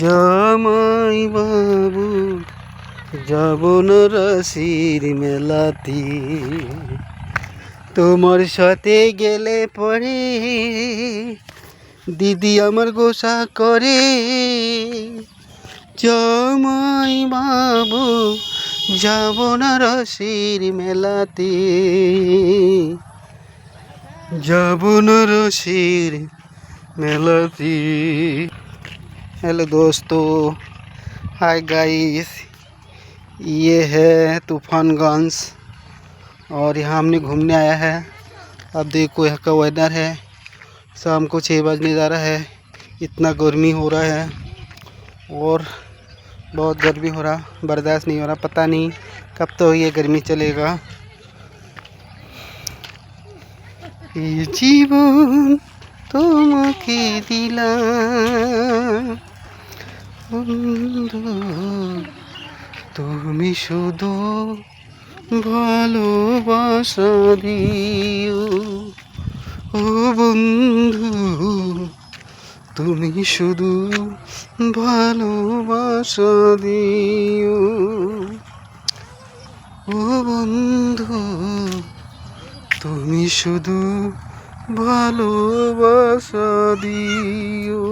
জামাই বাবু যাব না রাশির মেলাতে, তোমার সাথে গেলে পরে দিদি আমার গোসা করে। জামাই বাবু যাব না রাশির মেলাতে, যাব না রাশির मेलाती। हेलो दोस्तों, हाय गाइस, ये है तूफानगंज और यहाँ हमने घूमने आया है। अब देखो यहाँ का वेदर है, शाम को 6 बजने जा रहा है। इतना गर्मी हो रहा है और बहुत गर्मी हो रहा, बर्दाश्त नहीं हो रहा। पता नहीं कब तो ये गर्मी चलेगा। ये जीवन তোমাকে দিলাম বন্ধু, তুমি শুধু ভালোবাসা দিও। ও বন্ধু, তুমি শুধু ভালোবাসা দিও। ও বন্ধু, তুমি শুধু ভালোবাসা দিও।